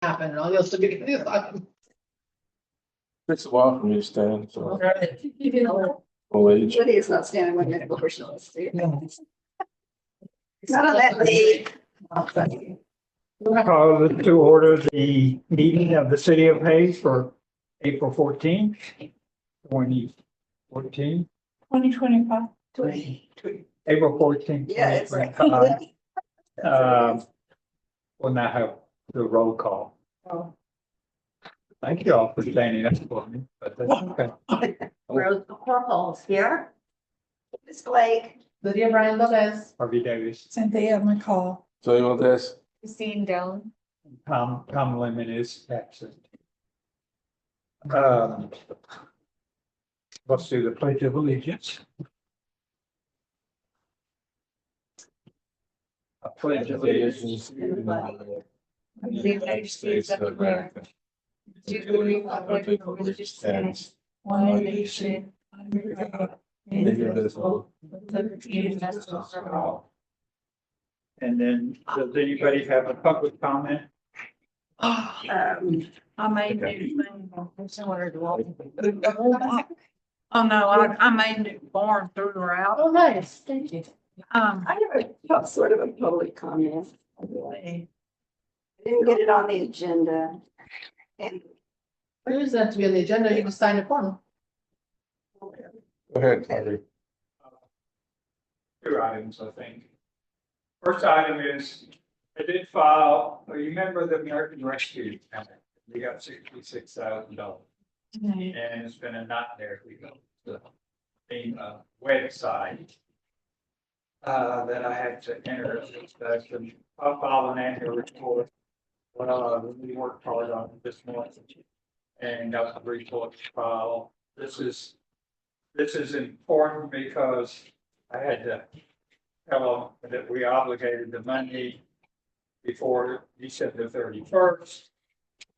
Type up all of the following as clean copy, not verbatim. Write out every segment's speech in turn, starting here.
happen and all the other stuff. Takes a while for me to stand, so Lydia old age. is not standing one minute before she wants to. Not on that day. Call to order the meeting of the city of Hayes for April 14th, 2014, 2025. April 14th. Yeah, it's right. 2025. We'll now have the roll call. Oh. Thank you all for standing up for me, but that's okay. Rose Corporal here. Miss Blake. Lydia Bryan Lopez. Harvey Davis, Cynthia McCall. So you want this? Christine Dillon. Tom Lemon is absent. Let's do the pledge of allegiance. I pledge allegiance To the United States of America. To the republic for which it stands, one nation, under God, indivisible, with liberty and justice for all. And then, does anybody have a public comment? I made new thing. Oh, no, I made new barn threw her out. Oh, nice, thank you. I have a sort of a public comment. I didn't get it on the agenda. And Who's that to be on the agenda? You can sign a form. Go ahead, Harvey. Two items, I think. First item is, I did file, you remember the American Rescue? We got $66,000. And it's been a nightmare. We go to the website that I had to enter. I'll file an annual report. We worked hard on it this morning and got the report to file. This is important because I had to tell them that we obligated the money before December 31st.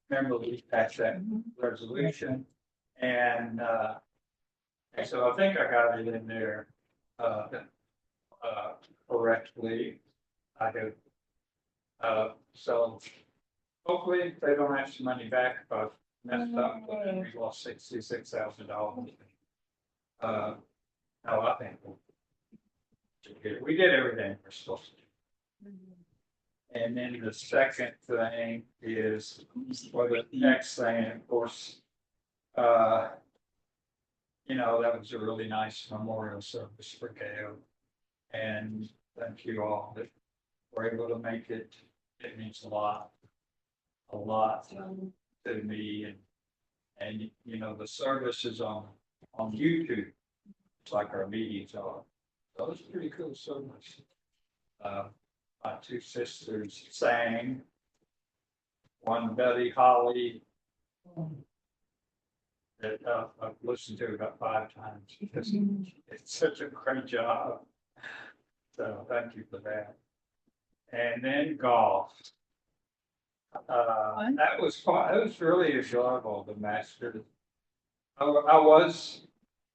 Remember, we passed that resolution, and so I think I got it in there correctly. I have so hopefully they don't have some money back, but messed up, and we lost $66,000. No, I think we did everything we're supposed to do. And then the second thing is, or the next thing, of course, that was a really nice memorial service for Gail. And thank you all that were able to make it. It means a lot to me. And the service is on YouTube. It's like our meetings are. So it's pretty cool service. My two sisters sang. One, Betty Holly, that I've listened to about 5 times because it's such a great job. So thank you for that. And then golf. That was fun. It was really enjoyable, the Masters. I was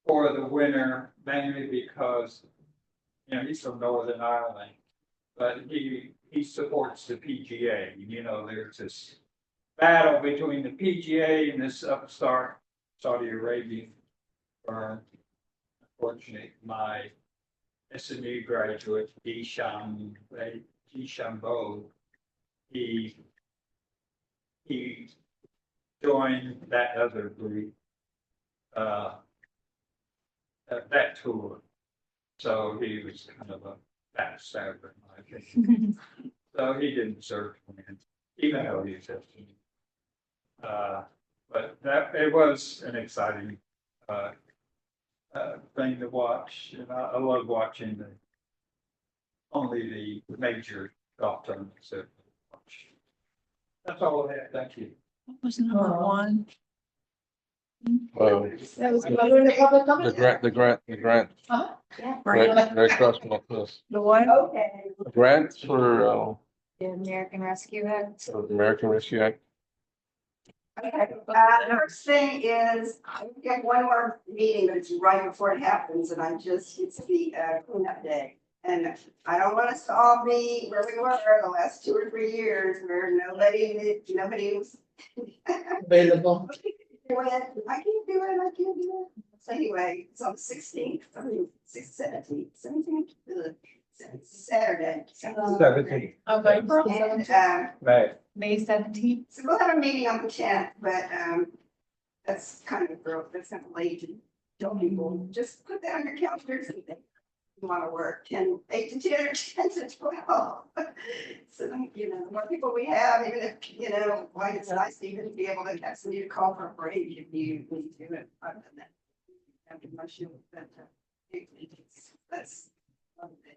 for the winner mainly because he's from Northern Ireland. But he supports the PGA. There's this battle between the PGA and this upstart Saudi Arabian firm. Unfortunately, my SMU graduate, Dishambo, he joined that other group, that tour. So he was kind of a backstabber, in my opinion. So he didn't deserve to win, even though he was SMU. But it was an exciting thing to watch. And I love watching only the major golf tournaments that I watch. That's all I have. Thank you. What was number one? That was doing the public comment. The grant. Uh-huh. yeah. Right across from us. The what? Okay. Grants for The American Rescue Act. American Rescue Act. Okay, first thing is, we got one more meeting, but it's right before it happens, and it's the cleanup day. And I don't want us to all be where we were the last 2 or 3 years where nobody was. Available. Went, I can't do it, I can't do it. So anyway, it's on the 16th, I mean, 17th, Saturday. 17th. Of April, And, May. May 17th. so we'll have a meeting on the 10th, but, that's kind of late to tell people, just put that on your calendars and think you want to work 8 to 10 or 10 to 12. So, the more people we have, even if, like it's nice to even be able to have somebody to call for a break if you need to. And I've done that. After my shift, but that's one thing.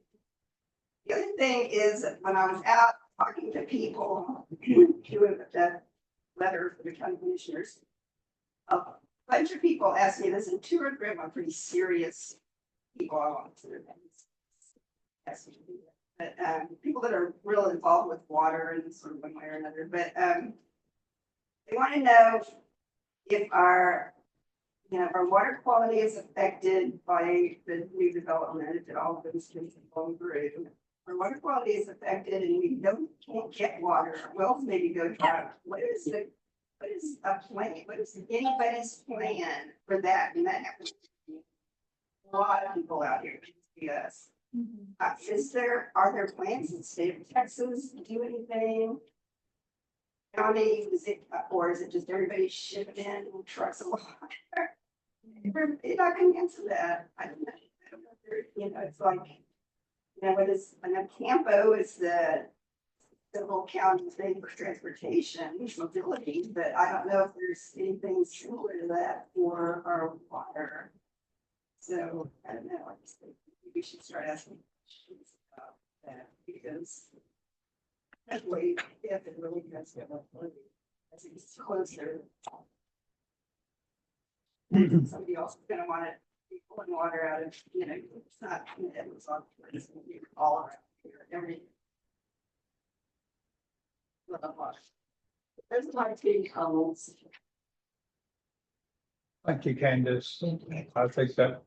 The other thing is when I was out talking to people, doing the letter for the county commissioners, a bunch of people asked me this, and 2 or 3 of them are pretty serious people. I want to ask me to do that. But people that are real involved with water in sort of one way or another. But they want to know if our water quality is affected by the new development, if all of those things have gone through. Our water quality is affected and we can't get water. Our wells maybe go dry. What is a plan? What is anybody's plan for that? And that happens to a lot of people out here. Yes. Are there plans in the state of Texas to do anything? County, or is it just everybody shipping in trucks of water? You're not convinced of that. I don't know. It's like, what is, I know Campo is the civil county thing for transportation, mobility, but I don't know if there's anything similar to that for our water. So I don't know. I just think we should start asking questions about that because that way, if it really does get much money, as it gets closer. Somebody else is gonna want to be pulling water out of, it's not, it's on, it's all around here, every. There's a lot of big comments. Thank you, Candace. I think that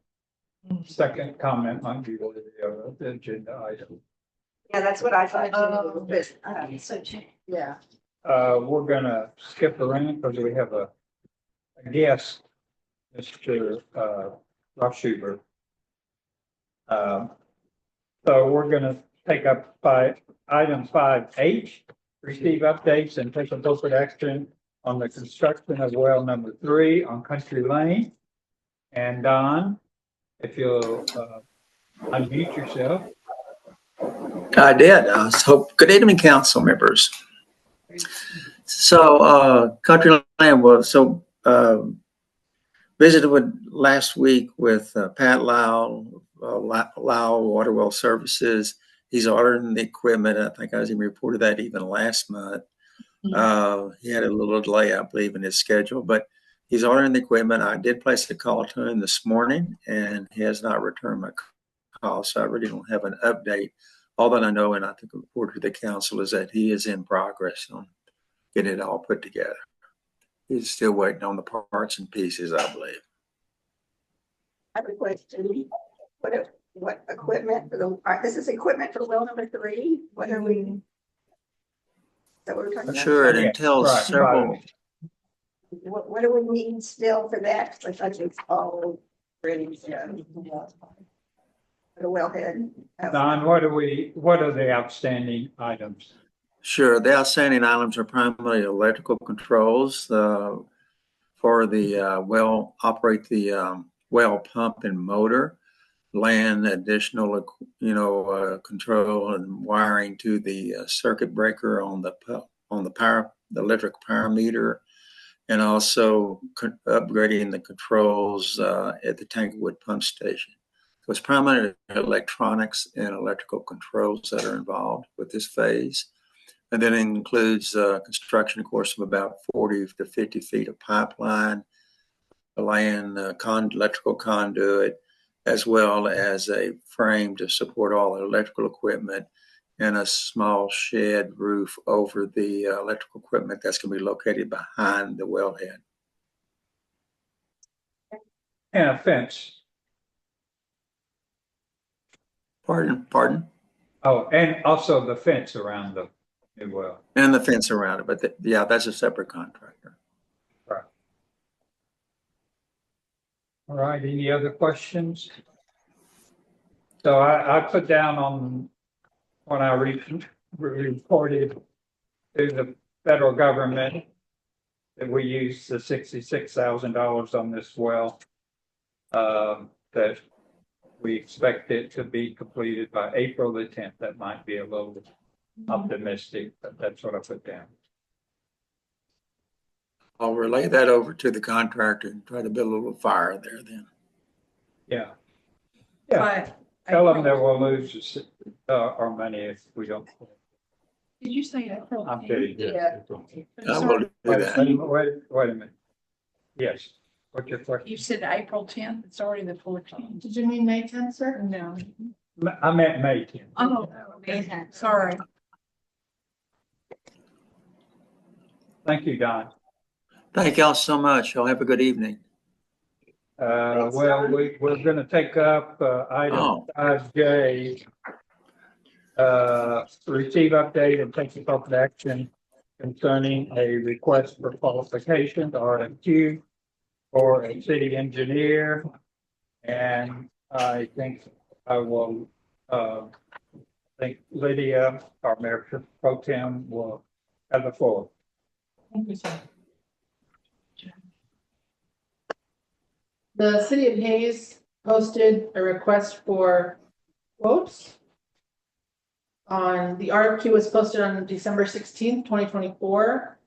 second comment might be worthy of the agenda item. Yeah, that's what I thought too, but, Yeah. We're gonna skip around because we have a guest, Mr. Rob Schubert. So we're gonna take up item 5H, receive updates and take appropriate action on the construction of well number 3 on Country Lane. And Don, if you'll unmute yourself. I did. So good evening, council members. So Country Lane was visited last week with Pat Lau, Lau Water Well Services. He's ordering the equipment. I think I was even reported that even last month. He had a little delay, I believe, in his schedule, but he's ordering the equipment. I did place a call to him this morning, and he has not returned my call, so I really don't have an update. All that I know, and I think a report to the council, is that he is in progress on getting it all put together. He's still waiting on the parts and pieces, I believe. I have a question. What equipment for this is equipment for well number 3? What are we? That we're talking I'm about? sure it entails Right. several. What do we need still for that? Like I think it's all ready to go. The wellhead. Don, what are the outstanding items? Sure, the outstanding items are primarily electrical controls for the well, operate the well pump and motor, land additional, control and wiring to the circuit breaker on the electric power meter, and also upgrading the controls at the Tanglewood pump station. So it's primarily electronics and electrical controls that are involved with this phase. And then it includes construction, of course, of about 40 to 50 feet of pipeline, laying electrical conduit, as well as a frame to support all the electrical equipment and a small shed roof over the electrical equipment that's going to be located behind the wellhead. And a fence. Pardon? Oh, and also the fence around the new well. And the fence around it, but yeah, that's a separate contractor. All right, any other questions? So I put down on, when I reported to the federal government that we used the $66,000 on this well. That we expect it to be completed by April the 10th. That might be a little optimistic, but that's what I put down. I'll relay that over to the contractor and try to build a little fire there then. Yeah, But tell them that April- we'll lose our money if we don't. Did you say April? I'm kidding. Yeah. I will do that. Wait a minute. Yes, what's your question? You said April 10th, it's already the 14th. Did you mean May 10th, sir? No. I meant May 10th. Oh, okay, sorry. Thank you, Don. Thank y'all so much. Y'all have a good evening. Well, we're gonna take up, item Oh. 5J. Receive update and take appropriate action concerning a request for qualifications, RFQ, for a city engineer. And I think I will, think Lydia, our Mayor Pro Tem, will have the floor. Thank you, sir. The city of Hayes posted a request for quotes. The RFQ was posted on December 16th, 2024.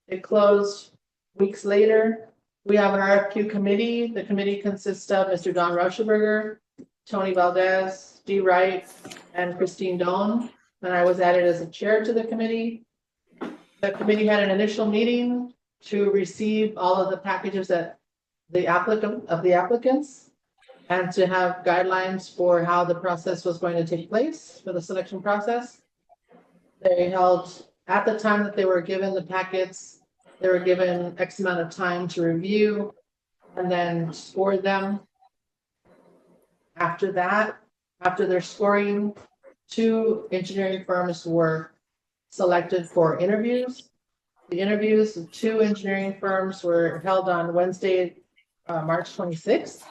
It closed weeks later. We have an RFQ committee. The committee consists of Mr. Don Rauschenberger, Tony Valdez, Dee Wright, and Christine Doan. And I was added as a chair to the committee. The committee had an initial meeting to receive all of the packages that the applicants and to have guidelines for how the process was going to take place for the selection process. They held, at the time that they were given the packets, they were given X amount of time to review and then score them. After that, after their scoring, 2 engineering firms were selected for interviews. The interviews of 2 engineering firms were held on Wednesday, March 26th.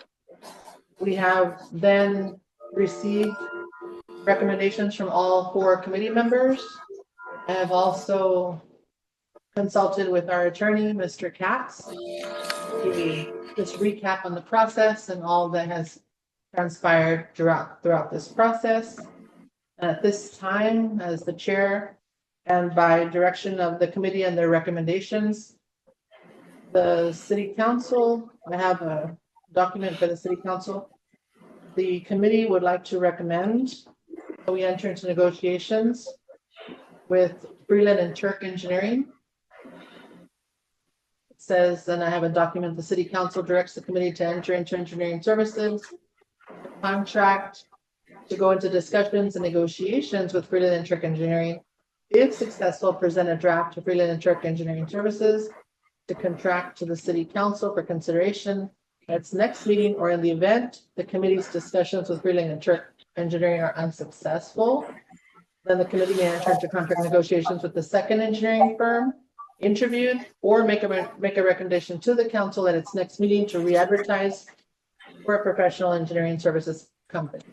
We have then received recommendations from all 4 committee members. I have also consulted with our attorney, Mr. Katz, to just recap on the process and all that has transpired throughout this process. At this time, as the chair and by direction of the committee and their recommendations, the city council, I have a document for the city council. The committee would like to recommend that we enter into negotiations with Freeland and Turk Engineering. It says, and I have a document, the city council directs the committee to enter into engineering services contract to go into discussions and negotiations with Freeland and Turk Engineering. If successful, present a draft to Freeland and Turk Engineering Services to contract to the city council for consideration at its next meeting, or in the event the committee's discussions with Freeland and Turk Engineering are unsuccessful, then the committee may enter into contract negotiations with the second engineering firm interviewed, or make a recommendation to the council at its next meeting to re-advertise for a professional engineering services company.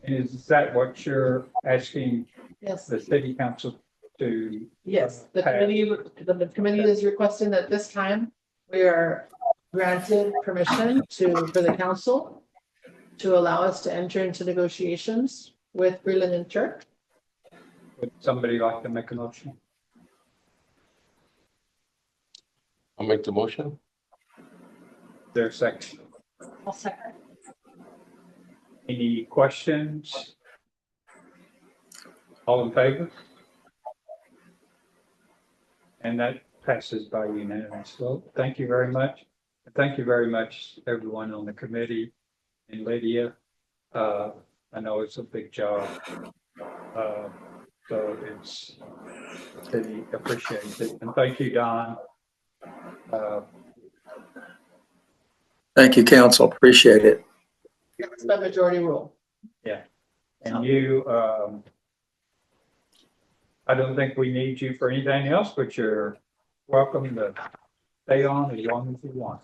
Is that what you're asking Yes. the city council to? Yes, the committee is requesting that this time we are granted permission for the council to allow us to enter into negotiations with Freeland and Turk. Would somebody like to make a motion? I'll make the motion. There's a second. I'll second. Any questions? All in favor? And that passes by unanimous vote. Thank you very much. Thank you very much, everyone on the committee and Lydia. I know it's a big job. So it's city appreciates it. And thank you, Don. Thank you, council. Appreciate it. It's by majority rule. And you, I don't think we need you for anything else, but you're welcome to stay on as long as you want.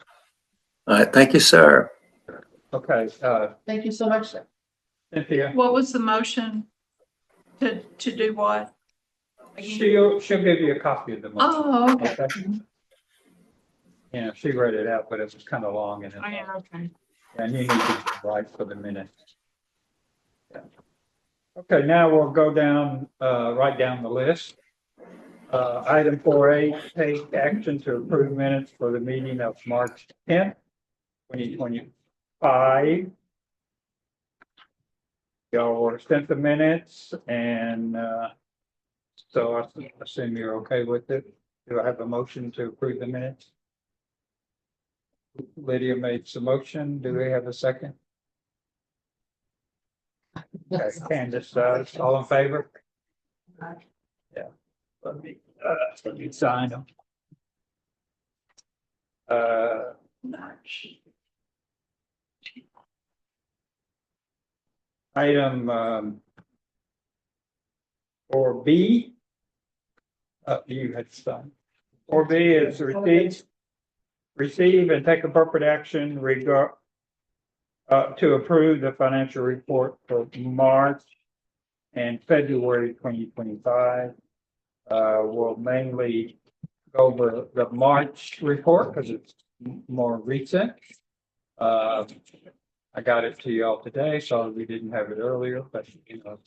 All right, thank you, sir. Okay, Thank you so much, sir. Cynthia, What was the motion to do what? she'll give you a copy of the motion. Oh, okay. Okay. Yeah, she read it out, but it was kind of long and, Oh, yeah, okay. and you need to write for the minute. Yeah. Okay, now we'll go down, right down the list. Item 4A, take action to approve minutes for the meeting of March 10th, 2025. Y'all sent the minutes and, so I assume you're okay with it. Do I have a motion to approve the minutes? Lydia made the motion. Do we have a second? Okay, Candace does. All in favor? Yeah. Let me sign them. Item 4B. You had signed. 4B is receive and take appropriate action to approve the financial report for March and February 2025. We'll mainly go over the March report because it's more recent. I got it to y'all today, so we didn't have it earlier, but you know.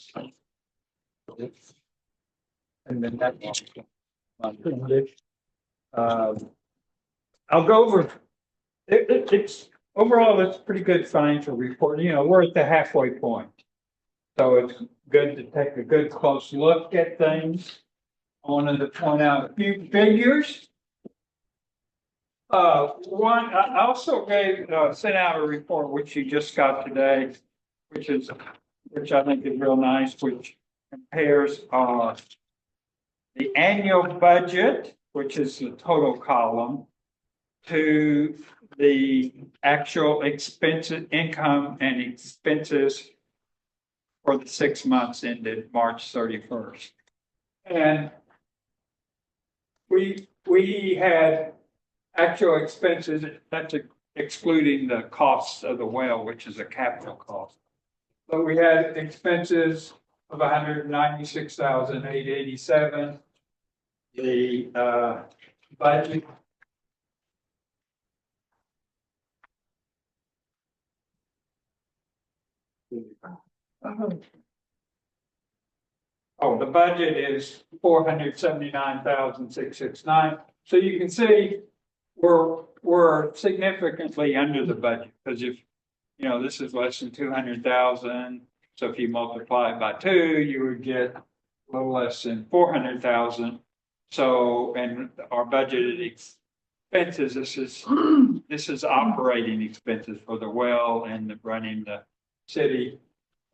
And then that one. I'll go over. It's overall, it's pretty good financial report. You know, we're at the halfway point. So it's good to take a good close look at things. I wanted to point out a few figures. One, I also sent out a report, which you just got today, which I think is real nice, which compares, the annual budget, which is the total column, to the actual expenses, income and expenses for the 6 months ended March 31st. And we had actual expenses, that's excluding the costs of the well, which is a capital cost. So we had expenses of $196,887. The budget. Oh, the budget is $479,669. So you can see we're significantly under the budget because if you know this is less than 200,000. So if you multiply it by 2, you would get a little less than 400,000. So and our budgeted expenses, this is operating expenses for the well and running the city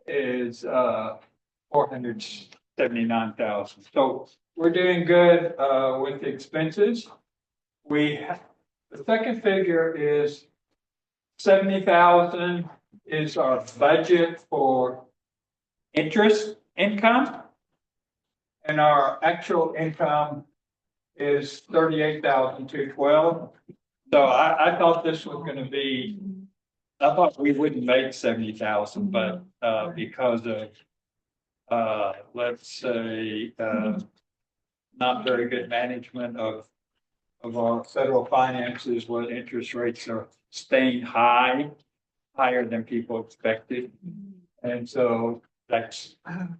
is 479,000. So we're doing good with the expenses. The second figure is 70,000 is our budget for interest income, and our actual income is 38,212. So I thought this was going to be. I thought we wouldn't make 70,000, but because of let's say not very good management of our federal finances, when interest rates are staying higher than people expected, and so that's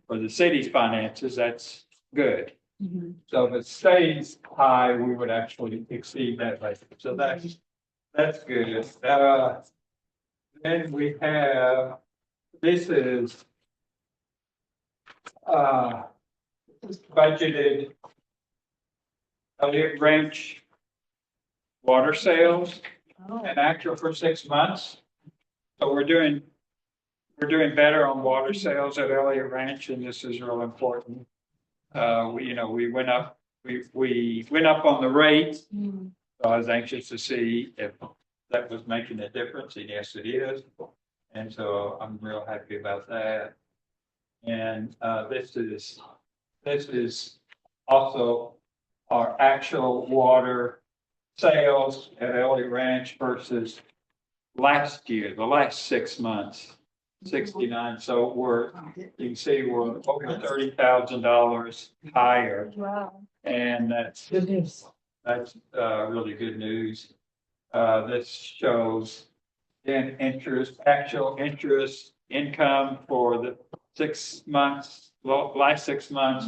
for the city's finances. That's good. So if it stays high, we would actually exceed that rate. So that's good. Then we have, this is budgeted Elliott Ranch water sales and actual for 6 months. So we're doing better on water sales at Elliott Ranch, and this is real important. We went up on the rate. So I was anxious to see if that was making a difference, and yes, it is. And so I'm real happy about that. And this is also our actual water sales at Elliott Ranch versus last year, the last 6 months, 69. So you can see we're over $30,000 higher. Wow. And that's Good news. really good news. This shows then actual interest income for the 6 months, last 6 months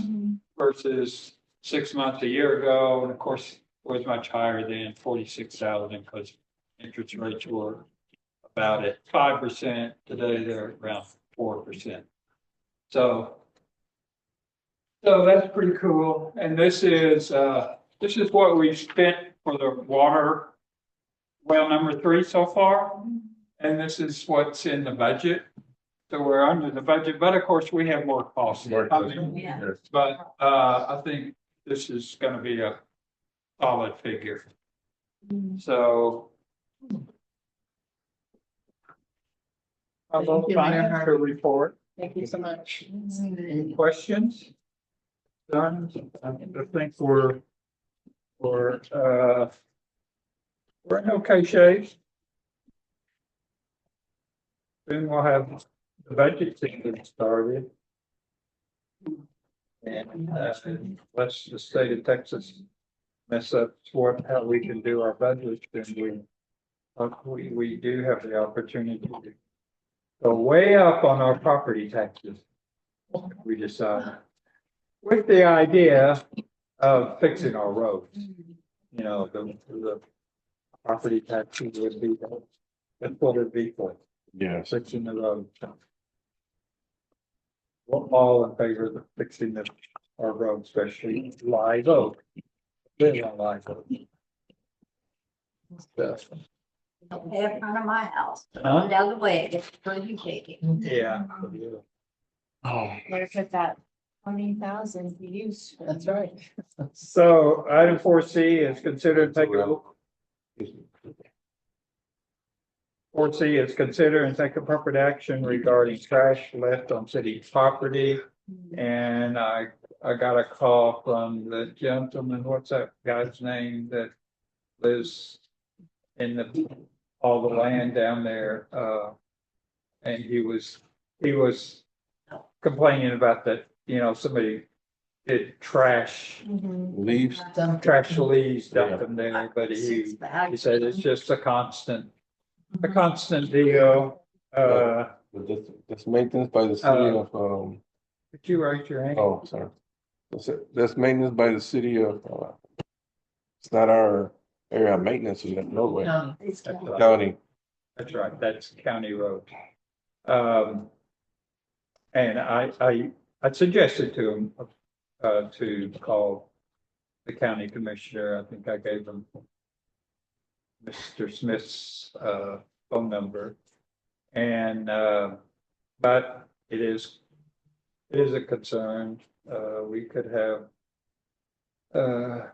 versus 6 months a year ago. And of course, it was much higher than 46,000 because interest rates were about at 5%. Today, they're around 4%. So that's pretty cool. And this is what we've spent for the water well number 3 so far. And this is what's in the budget. So we're under the budget, but of course we have more costs. More I costs, mean, yes. But I think this is gonna be a solid figure. So. How about Thank you, Mayor. financial report? Thank you so much. Any questions? Done? I think we're in okay shape. Then we'll have the budget season started. And unless the state of Texas mess up how we can do our budget, then we do have the opportunity to go way up on our property taxes. We decide with the idea of fixing our roads. You know, the property taxes would be, that's what it'd be for, Yes. fixing the road. We're all in favor of fixing our road, especially Live Oak. Live on Live Oak. Pay in front of my house, Huh? down the way, it's where you take it. Yeah. Oh. Where's that 20,000 you used? That's right. So item 4C is considered take a 4C is consider and take appropriate action regarding trash left on city property. And I got a call from the gentleman, what's that guy's name that lives in all the land down there, and he was complaining about that, you know, somebody did trash Leaves. leaves dumped them there, but Six he bags. said it's just a constant deal. But that's maintenance by the city of, Could you raise your hand? oh, sorry. That's maintenance by the city of, it's not our area of maintenance, is that no way, County. It's That's got- right. county. That's right, that's county road. And I suggested to him, to call the county commissioner. I think I gave him Mr. Smith's, phone number. And, but it is a concern. We could have,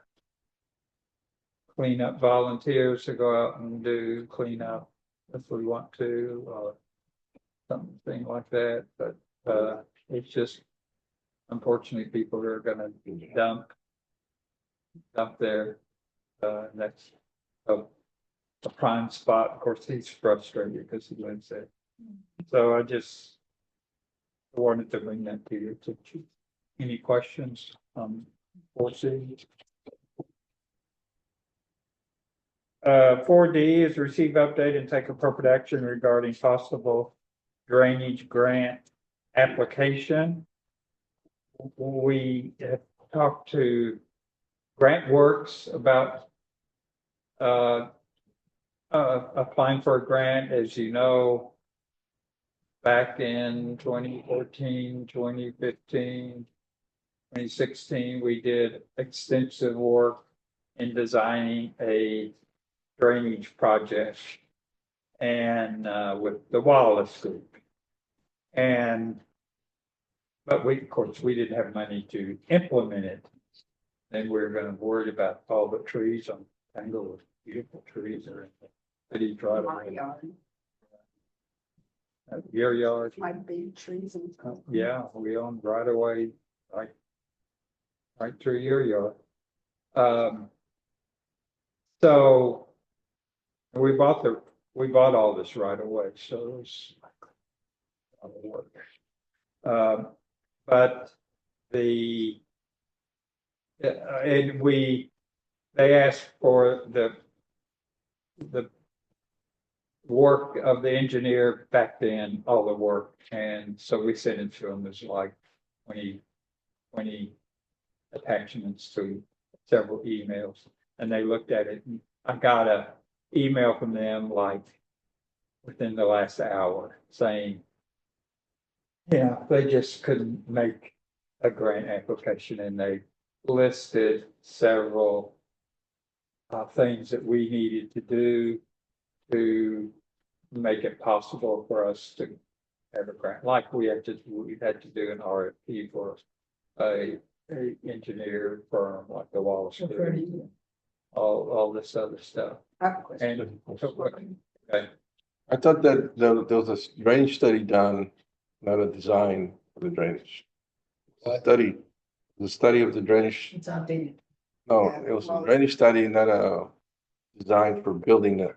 cleanup volunteers to go out and do cleanup if we want to, or something like that, but it's just unfortunately people are gonna dump there. That's a prime spot. Of course, he's frustrated because he lives there. So I just wanted to bring that to your attention. Any questions on 4C? 4D is receive update and take appropriate action regarding possible drainage grant application. We have talked to Grant Works about applying for a grant. As you know, back in 2014, 2015, 2016, we did extensive work in designing a drainage project and with the Wallace Group. But of course, we didn't have money to implement it. Then we were going to worry about all the trees on Tanglewood, beautiful trees are in the city My driveway. yard. Your yard, My big trees and stuff. yeah, we own right away, right through your yard. So we bought all this right away, so it's a lot of work. But the, and they asked for the work of the engineer back then, all the work, and so we sent it to them as like 20 attachments to several emails, and they looked at it. And I got a email from them like within the last hour saying, yeah, they just couldn't make a grant application, and they listed several things that we needed to do to make it possible for us to have a grant, like we had to do an RFP for a engineer firm like the Wallace Group, all this other stuff. I have a question. And okay, I thought that there was a drainage study done, not a design for the drainage. The study of the drainage, It's outdated. no, it was a drainage study, not a design for building the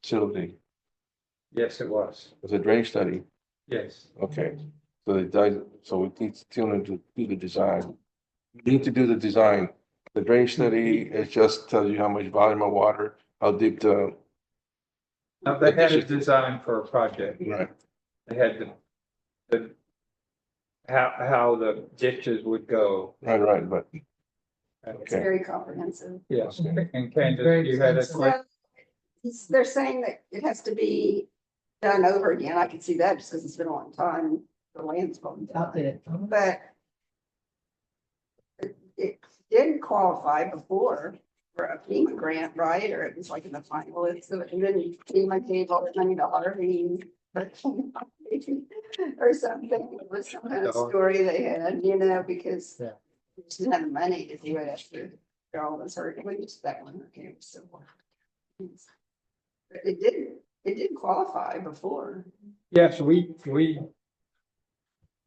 facility. yes, it was. It was a drainage study, Yes. okay. So we need to do the design. We need to do the design. The drainage study, it just tells you how much volume of water, how deep the. Now, they had a design for a project. Right. They had the how the ditches would go. Right, but, It's okay. very comprehensive. Yes, and Candace, Very you had a expensive. question? They're saying that it has to be done over again. I can see that just because it's been a long time. The land's probably It's outdated. but it did qualify before for a FEMA grant, right? Or it was like in the final, and then FEMA gave all the money to Harvey. Or something, it was some kind of story they had, because Yeah. they just didn't have the money to do it after all was hurt, we just that one, okay, so. But it did qualify before. Yes, we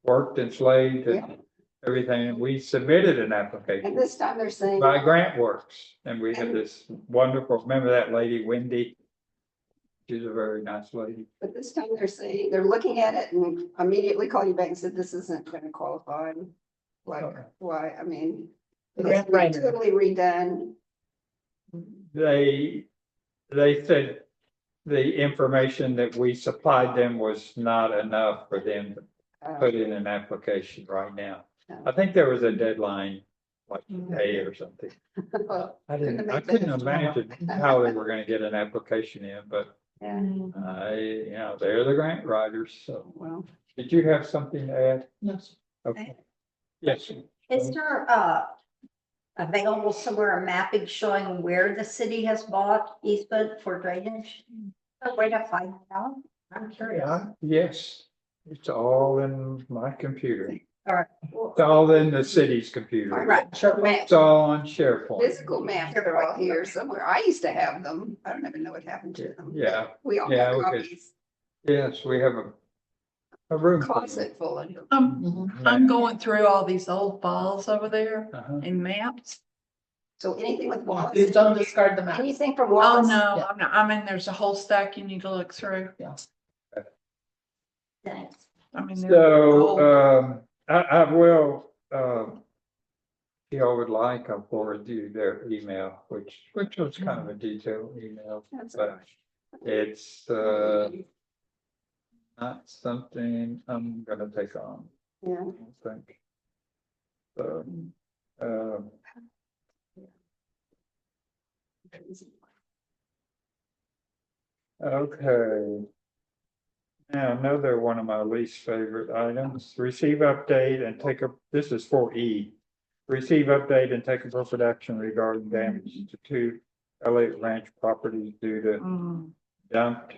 worked and slaved Yeah. and everything, and we submitted an And application this time they're saying. by GrantWorks, and we had this wonderful, remember that lady, Wendy? She's a very nice lady. But this time they're saying, they're looking at it and immediately call you back and said, this isn't gonna qualify. Like, why, I mean, The it's grant writer. totally redone. They said the information that we supplied them was not enough for them to put in an application right now. I think there was a deadline, like today or something. I couldn't imagine how they were gonna get an application in, but Yeah, they're the grant writers, so. well, Did you have something to add? Yes. Okay. Yes, Is there, available somewhere a mapping showing where the city has bought easement for drainage? A way to find out? I'm curious. yes, it's all in my computer. All right. It's all in the city's computer. Right. Sure. It's all on SharePoint. physical maps are all here somewhere. I used to have them. I don't even know what happened to them. Yeah, We all Yeah, have we could- copies, yes, we have a room. full of closet full of them. Mhm. I'm going through all these old files over there Uh-huh. and maps. So anything with Wallace, Please don't discard the map. anything from Oh, Wallace? no, Yeah. I'm not, I mean, there's a whole stack you need to look through. Thanks. I mean, they're So, old. I will, if y'all would like, I'll forward you their email, which was kind of a detailed email, That's but it's, not something I'm gonna take on, Yeah. I don't think. So, okay. Now, another one of my least favorite items, receive update and this is for E. Receive update and take appropriate action regarding damage to two Elliott Ranch properties due to Mm. dumped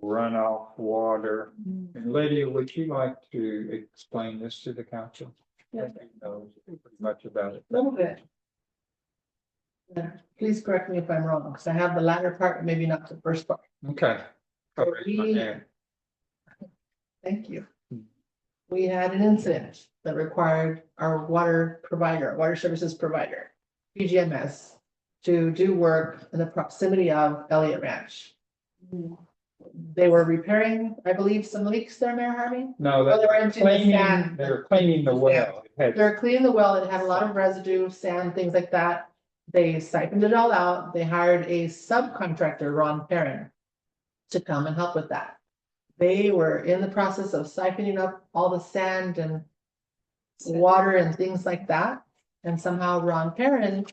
runoff water. And Lydia, would you like to explain this to the council? Yeah. You know pretty much about it. A little bit. Please correct me if I'm wrong, because I have the latter part, maybe not the first part. Okay. So we- Thank you. We had an incident that required our water provider, water services provider, PGMS, to do work in the proximity of Elliott Ranch. They were repairing, I believe, some leaks there, Mayor Harvey. No, Oh, they were they're emptying the cleaning, sand. they're cleaning the well. It had- They're cleaning the well. It had a lot of residue, sand, things like that. They siphoned it all out. They hired a subcontractor, Ron Perrin, to come and help with that. They were in the process of siphoning up all the sand and water and things like that. And somehow Ron Perrin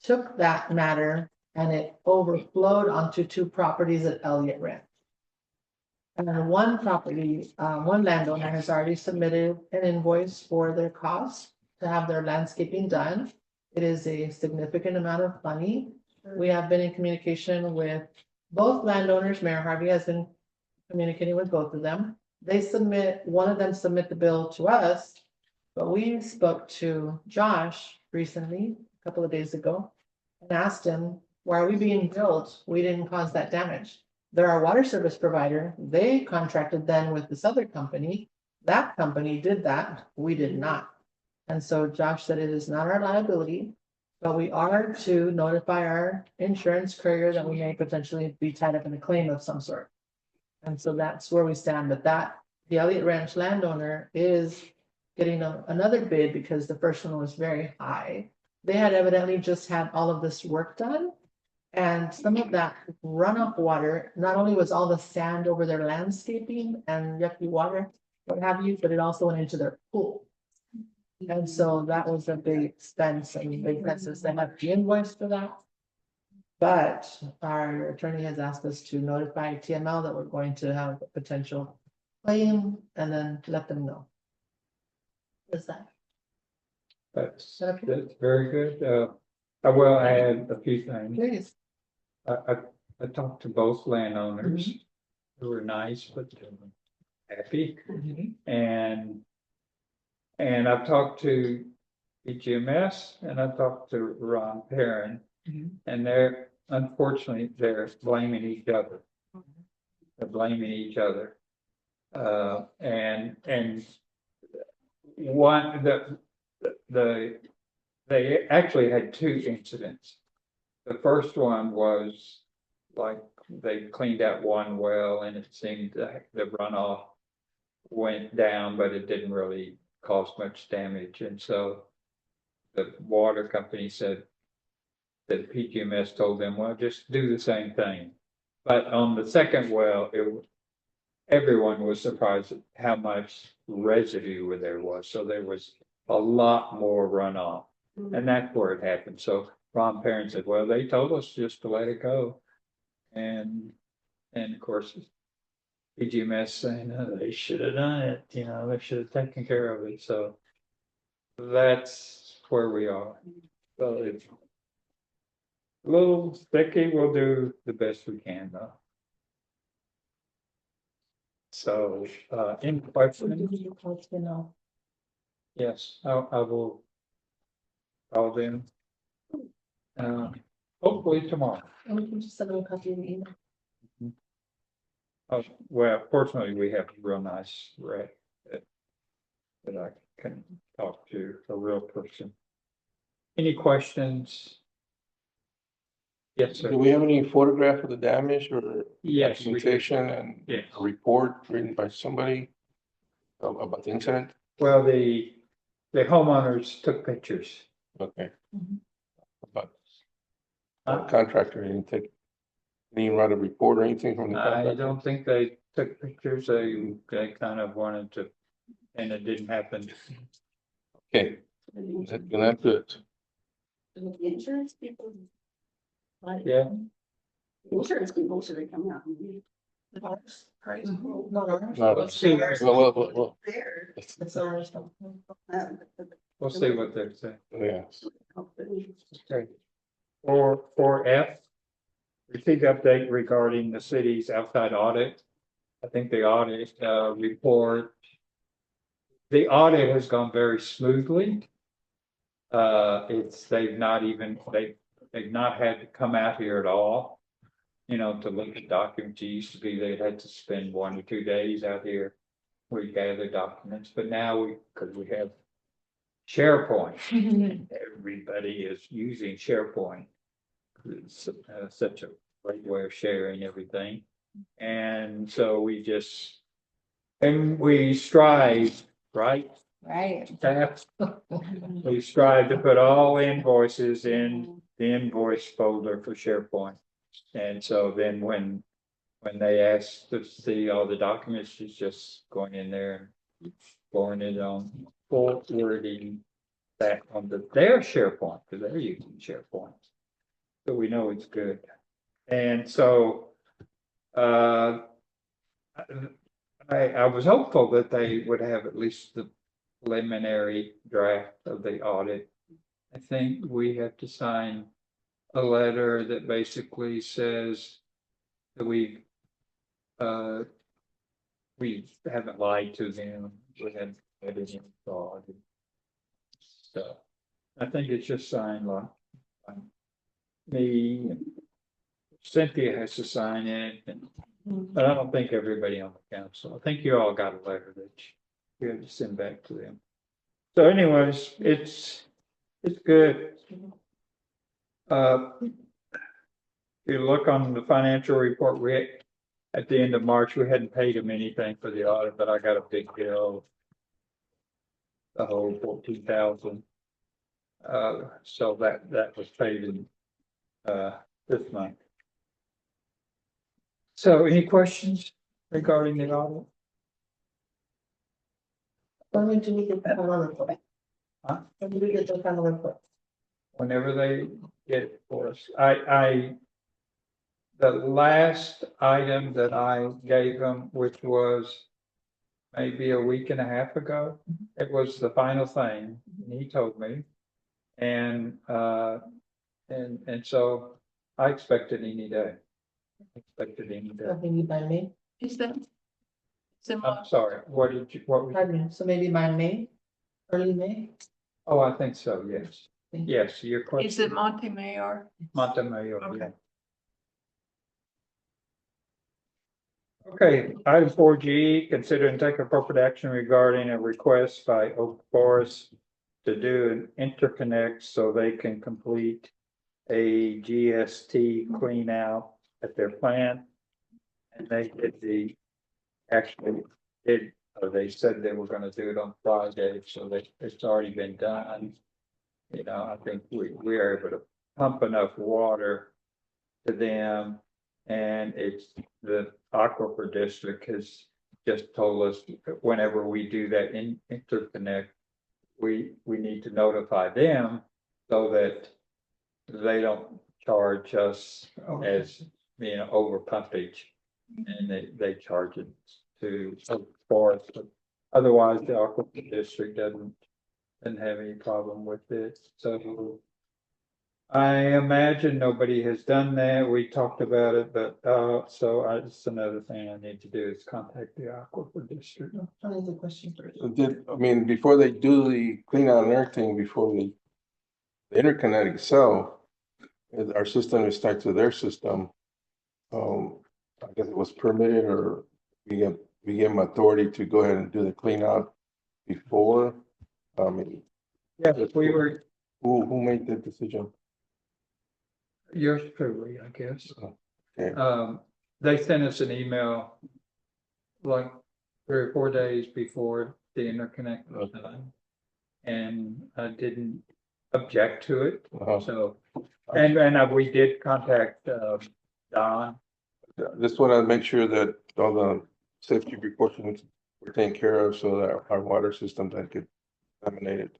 took that matter and it overflowed onto two properties at Elliott Ranch. And then one property, one landowner has already submitted an invoice for their costs to have their landscaping done. It is a significant amount of money. We have been in communication with both landowners. Mayor Harvey has been communicating with both of them. One of them submit the bill to us, but we spoke to Josh recently, a couple of days ago, and asked him, why are we being billed? We didn't cause that damage. They're our water service provider. They contracted then with this other company. That company did that. We did not. And so Josh said it is not our liability, but we are to notify our insurance courier that we may potentially be tied up in a claim of some sort. And so that's where we stand. But the Elliott Ranch landowner is getting another bid because the first one was very high. They had evidently just had all of this work done. And some of that runoff water, not only was all the sand over their landscaping and yucky water, what have you, but it also went into their pool. And so that was a big expense and big expenses. They have the invoice for that. But our attorney has asked us to notify TML that we're going to have a potential claim and then let them know. Is that? That's Okay. very good. I will add a few things. Please. I talked to both landowners who were nice, but happy. And I've talked to PGMS and I've talked to Ron Perrin. And unfortunately, they're blaming each other. They're blaming each other. And one, they actually had two incidents. The first one was like they cleaned out one well and it seemed that the runoff went down, but it didn't really cause much damage. And so the water company said that PGMS told them, well, just do the same thing. But on the second well, everyone was surprised at how much residue there was. So there was a lot more runoff. And that's where it happened. So Ron Perrin said, well, they told us just to let it go. And of course, PGMS saying, oh, they should have done it, they should have taken care of it. So that's where we are. So it's a little sticky. We'll do the best we can though. So, any questions? Yes, I will call them. Hopefully tomorrow. And we can just send them a copy of the email. Well, fortunately, we have a real nice rep that I can talk to, a real person. Any questions? Yes, sir. Do we have any photograph of the damage or Yes, we do. documentation and Yes. a report written by somebody about the incident? Well, the homeowners took pictures. Okay. Mhm. But the contractor didn't even write a report or anything from the I contractor? don't think they took pictures. They kind of wanted to, and it didn't happen. Okay, that's good. The insurance people. Yeah. Insurance people should come out. Ours, right? Not ours. Not Let's see. Well, There. It's ours. We'll see what they say. yeah. Okay. For F, received update regarding the city's outside audit. I think the audit report. The audit has gone very smoothly. They've not had to come out here at all. To look at documents. It used to be they had to spend 1 or 2 days out here. we gather documents, but now because we have SharePoint, everybody is using SharePoint. It's such a great way of sharing everything. And so we strive, right? Right. Staff, we strive to put all invoices in the invoice folder for SharePoint. And so then when they ask to see all the documents, it's just going in there and pouring it on, forwarding that on their SharePoint, because they're using SharePoint. So we know it's good. And so, I was hopeful that they would have at least the preliminary draft of the audit. I think we have to sign a letter that basically says that we haven't lied to them, we haven't had any fraud. So I think it's just signed like me. Cynthia has to sign it, but I don't think everybody on the council. I think you all got a letter that you have to send back to them. So anyways, it's good. If you look on the financial report, at the end of March, we hadn't paid them anything for the audit, but I got a big bill. The whole 14,000. So that was paid in this month. So any questions regarding the audit? When do we get the final report? Huh? When do we get the final report? Whenever they get it for us. The last item that I gave them, which was maybe a week and a half ago, it was the final thing, and he told me. And so I expected any day. Maybe by May, Is that similar? I'm sorry, what was? pardon me, so maybe by May, early May? Oh, I think so, yes. Thank you. Yes, your question. Is it Montemayor? Montemayor, Okay. yeah. Okay, item 4G, consider and take appropriate action regarding a request by Oak Forest to do an interconnect so they can complete a GST clean out at their plant. And they they said they were gonna do it on Friday, so it's already been done. You know, I think we are able to pump enough water to them. And it's the Aquifer District has just told us whenever we do that interconnect, we need to notify them so that they don't charge us as being over pumpage. And they charge it to forest. Otherwise, the Aquifer District doesn't have any problem with it. So I imagine nobody has done that. We talked about it, but so it's another thing I need to do is contact the Aquifer District. That is a question for you. So before they do the clean out and everything, before the interconnect itself, our system is tied to their system. I guess it was permitted, or we give them authority to go ahead and do the clean out before. Yeah, but we were, Who made that decision? yours truly, I guess. Okay. They sent us an email like 3 or 4 days before the interconnect was done. And I didn't object to it, so, and we did contact Don. Just want to make sure that all the safety precautions were taken care of so that our water system doesn't get contaminated.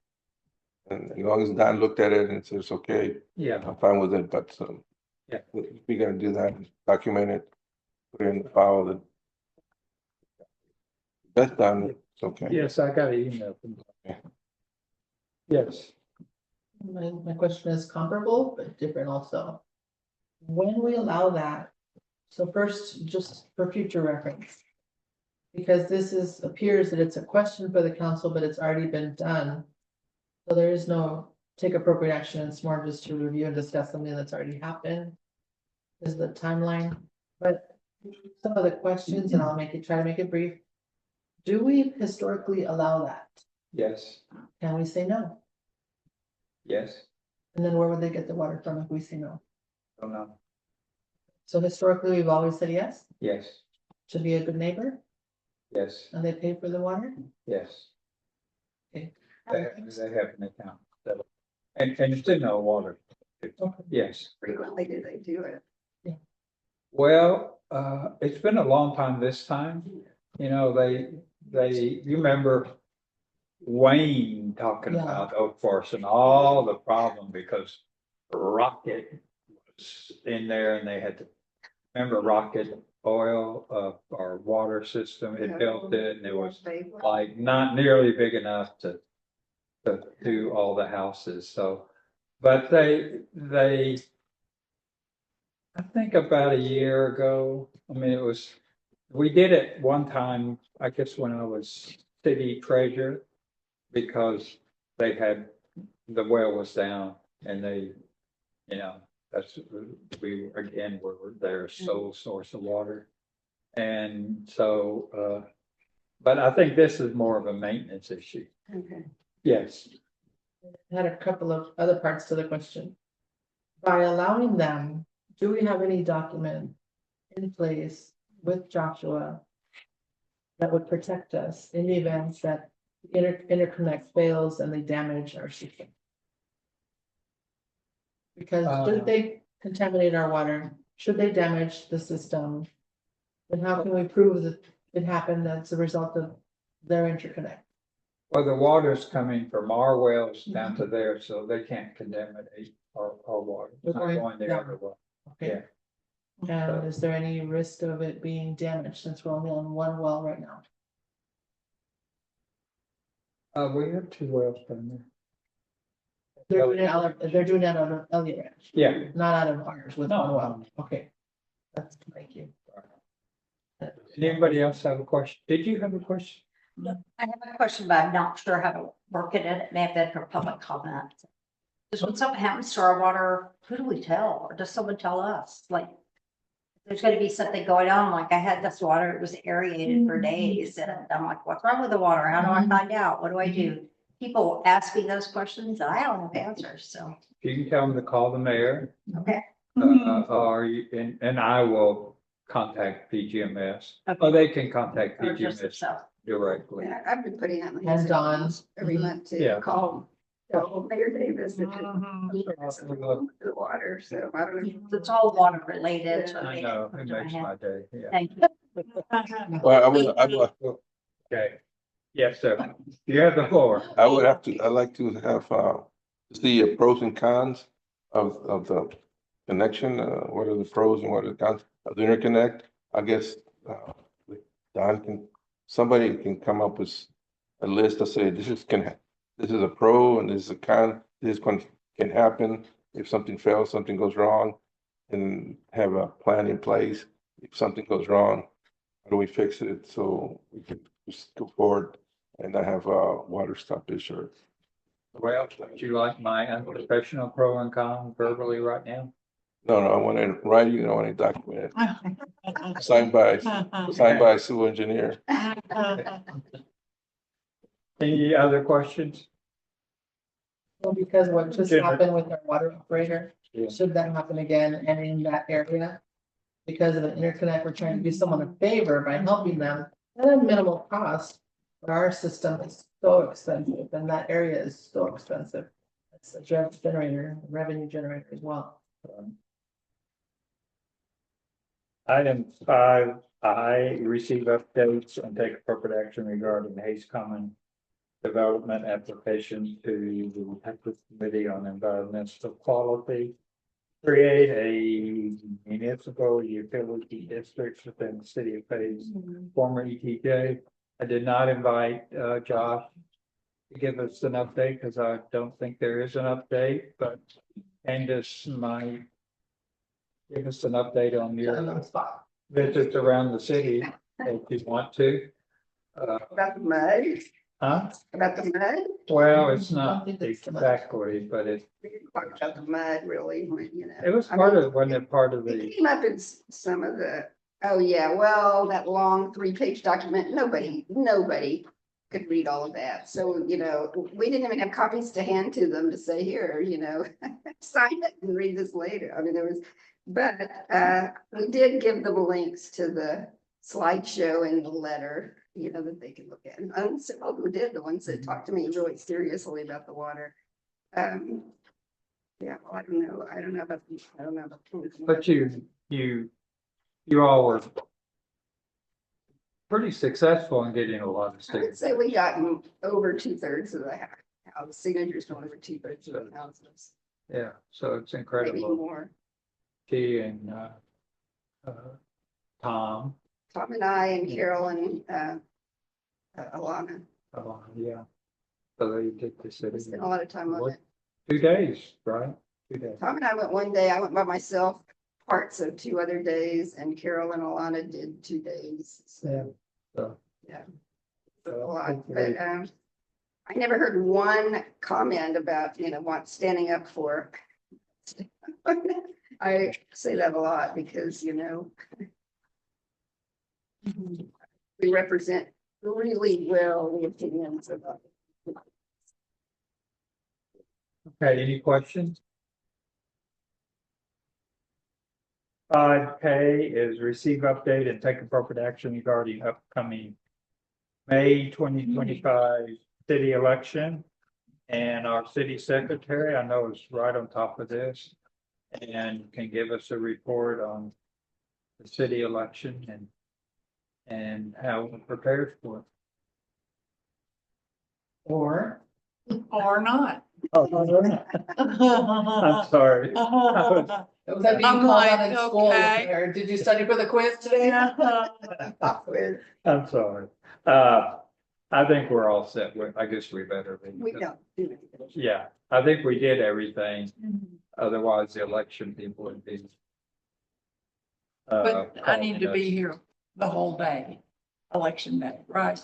And as long as Don looked at it and says, okay, Yeah, I'm fine with it, but Yeah. we're gonna do that, document it, put it in the file that that's done, it's okay. yes, I got an email from Okay. them. Yes, My question is comparable, but different also. When we allow that, so first, just for future reference. Because this appears that it's a question for the council, but it's already been done. So there is no take appropriate action, it's more just to review and discuss something that's already happened. Is the timeline, but some of the questions, and I'll try to make it brief. Do we historically allow that? Yes, Can we say no? yes, And then where would they get the water from if we say no? don't know, So historically, we've always said yes, yes, to be a good neighbor, yes, and they pay for the water? yes. Okay. They have an account. And it's in our water. Okay. Yes. Frequently do they do it? Well, it's been a long time this time. You know, you remember Wayne talking Yeah. about Oak Forest and all the problem because Rocket was in there and they had to, remember Rocket Oil, our water system, it built it and it was like not nearly big enough to do all the houses, so. But I think about a year ago, I mean, we did it one time, I guess when I was city treasurer. Because the well was down and they, you know, we were their sole source of water. And so, but I think this is more of a maintenance issue. Okay. Yes. Had a couple of other parts to the question. By allowing them, do we have any document in place with Joshua that would protect us in the event that interconnect fails and they damage our system? Because should they contaminate our water, should they damage the system, then how can we prove that it happened as a result of their interconnect? Well, the water's coming from our wells down to there, so they can't contaminate our water. It's not going to Yeah. every well. Okay. And is there any risk of it being damaged since we're only on one well right now? We have 2 wells down there. They're doing that out of Elliott Ranch, Yeah. not out of ours with No. one well. Okay. Thank you. Anybody else have a question? Did you have a question? I have a question, but I'm not sure how to work it in. It may have been for public comment. Because when something happens to our water, who do we tell? Or does someone tell us? Like, there's gonna be something going on, like I had this water, it was aerated for days, and I'm like, what's wrong with the water? How do I find out? What do I do? People ask me those questions, and I don't have answers, so, You can tell them to call the mayor, okay. and I will contact PGMS. Okay. Or they can contact Or just PGMS so. directly. Yeah, I've been putting on. And Dawn. Every month Yeah. to call, Mayor Davis to Mhm. the water, so I don't know. It's all water related. so I they- know, it makes my day, yeah. Thank you. Well, Okay. Yes, sir. You have the floor. I'd like to have, see the pros and cons of the connection, what are the pros and what are the cons of the interconnect? I guess, somebody can come up with a list to say, this is a pro and this is a con, can happen. If something fails, something goes wrong, and have a plan in place. If something goes wrong, how do we fix it so we can just go forward and not have water stoppage or. Well, would you like my unprofessional pro and con verbally right now? No, I want it writing, I want it documented, signed by civil engineer. Any other questions? Well, because what just Jennifer. happened with our water operator, Yeah. should that happen again and in that area? Because of the interconnect, we're trying to do someone a favor by helping them at a minimal cost. But our system is so expensive and that area is so expensive. It's a revenue generator as well. Item 5I, receive updates and take appropriate action regarding Hayes Common development application to the Texas Committee on Environmental Quality. Create a municipal utility district within the city of Hayes, former ETJ. I did not invite Josh to give us an update because I don't think there is an update, but Candace might give us an update on On your the spot. visits around the city if you want to. About the mud, Huh? about the mud, Well, it's I don't not think it's so much. exactly, but we didn't talk about the mud really, when, you know. it was I part mean, of, wasn't it part of It the, came up in some of the Oh, yeah, well, that long 3-page document, nobody could read all of that. So, we didn't even have copies to hand to them to say, here, sign it and read this later. I mean, we did give them links to the slideshow and the letter, that they could look at. And several who did, the ones that talked to me really seriously about the water. Yeah, well, I don't know about. But you all were pretty successful in getting a lot of I would states. say we got over 2/3 of the house signatures from over 2/3 of the houses, Yeah, so it's maybe incredible. more. T and Tom, Tom and I and Carol and Alana, yeah. So they did the we city. spent a lot of time on What? it. 2 days, right? 2 days. Tom and I went one day, I went by myself, parts of 2 other days, and Carol and Alana did 2 days, so. So, Yeah. so A lot, hopefully- but I never heard one comment about, standing up for. I say that a lot because, we represent really well the opinions of others. Okay, any questions? 5K is receive update and take appropriate action regarding upcoming May 2025 city election. And our city secretary, I know, is right on top of this and can give us a report on the city election and how we're prepared for it. Or. not. I'm sorry. Was that being I'm called out like, in school, okay. or did you study for the quiz today? I'm sorry. I think we're all set with, I guess we better. be. We don't do anything. Yeah, I think we did everything. Otherwise, the election people would be. But I need to calling be us. here the whole day, election day, right?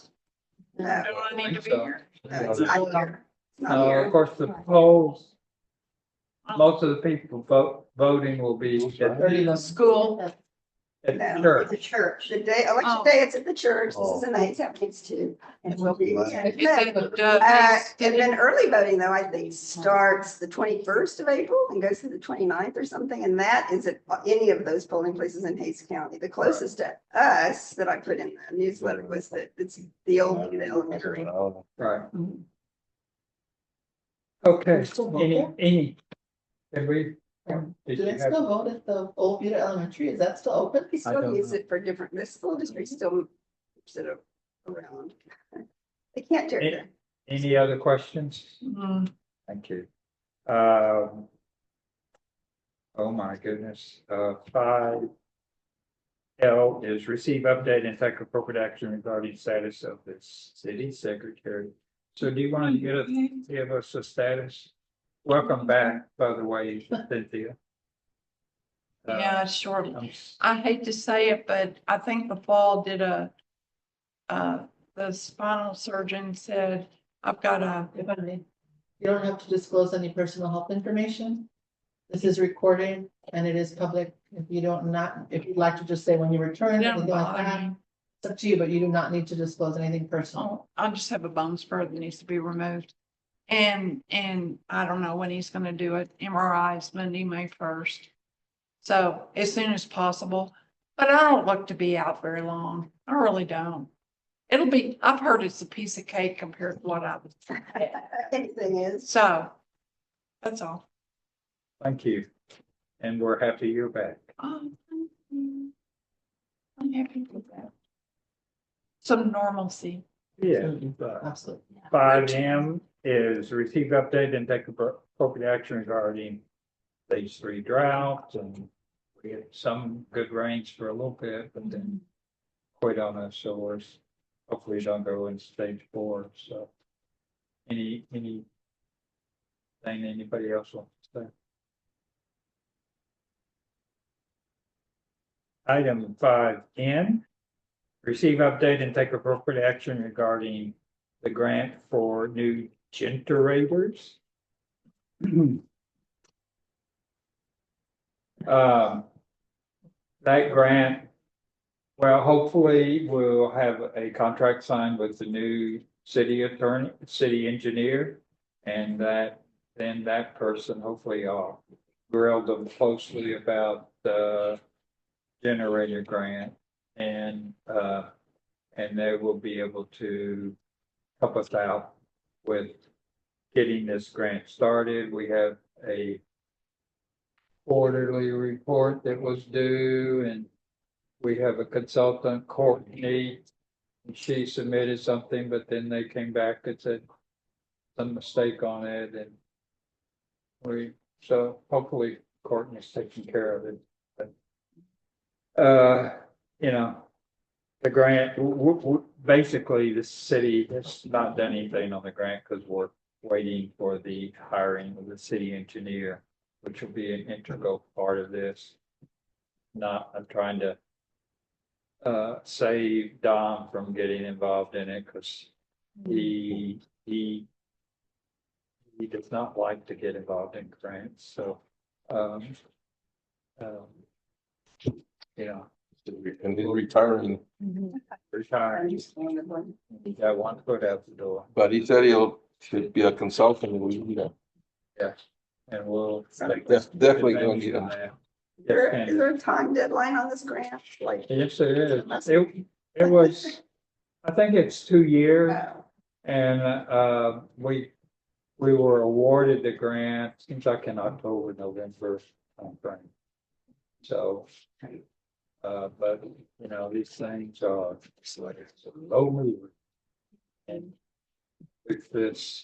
Do No, I need to be So- here? it's not here. It's not Of here. course, the polls, most of the people voting will be Early at School. at No, church. it's a church. The day, election Oh. day, it's at the church. This is a nice happening too. And we'll be. Is it, And then early voting though, I think starts the 21st of April and goes to the 29th or something. And that is at any of those polling places in Hayes County. The closest to us that I put in the newsletter was that it's the old elementary. Right. Okay, any, can we? Do did they you have- still vote at the old Buda Elementary? Is that still open? We I still don't use know. it for different, the school district still sit around. They can't tear it down. Any other questions? Mm, Thank you. Oh my goodness, 5L is receive update and take appropriate action regarding status of the city secretary. So do you want to give us a status? Welcome back, by the way, Cynthia. Yeah, sure. I'm I hate to say it, but I think the fall did the spinal surgeon said, I've got If I may, you don't have to disclose any personal health information. This is recorded and it is public. If you if you'd like to just say when you return, anything like that, it's up to you, but you do not need to disclose anything personal. I just have a bone spur that needs to be removed. And I don't know when he's gonna do it. MRI is Monday, May 1st. So as soon as possible, but I don't look to be out very long. I really don't. I've heard it's a piece of cake compared to what I was. Anything is. So that's all. Thank you. And we're happy you're back. Oh, thank you. I'm happy with that. Some normalcy. Yeah. Absolutely. 5M is receive update and take appropriate action regarding stage 3 drought, and we had some good rains for a little bit, but then quite on us, so we're hopefully don't go in stage 4. So anything anybody else wants to say? Item 5N, receive update and take appropriate action regarding the grant for new generators. That grant Well, hopefully we'll have a contract signed with the new city attorney, city engineer. And then that person, hopefully I'll grill them closely about the generator grant. And they will be able to help us out with getting this grant started. We have a quarterly report that was due, and we have a consultant, Courtney. And she submitted something, but then they came back and said some mistake on it, and so hopefully Courtney's taking care of it. But, you know, the grant, basically the city has not done anything on the grant because we're waiting for the hiring of the city engineer, which will be an integral part of this. I'm trying to save Dom from getting involved in it because he does not like to get involved in grants, so, you know, And he's retiring, retired, Understandably. he got one foot out the door, but he said he'll be a consultant. and we'll. That's definitely gonna need him. Is there a time deadline on this grant? Like, Yes, it is. It was, I think it's 2 years. And we were awarded the grant, seems like in October, November timeframe. So, but you know, these things are like it's a low mover. And with this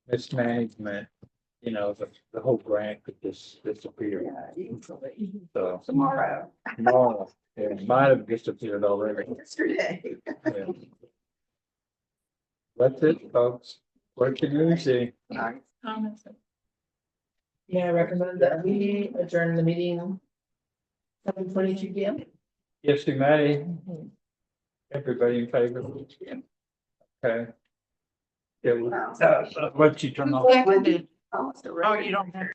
mismanagement, you know, the whole grant could just disappear. easily. So Tomorrow, tomorrow, it might have disappeared already. yesterday. Yeah. That's it, folks. What can you see? Yeah, I recommend that we adjourn the meeting 7:22 p.m. Yes, you may. Everybody in favor? Okay. Yeah, what you turn off? Seconded. Almost a Oh, record. you don't have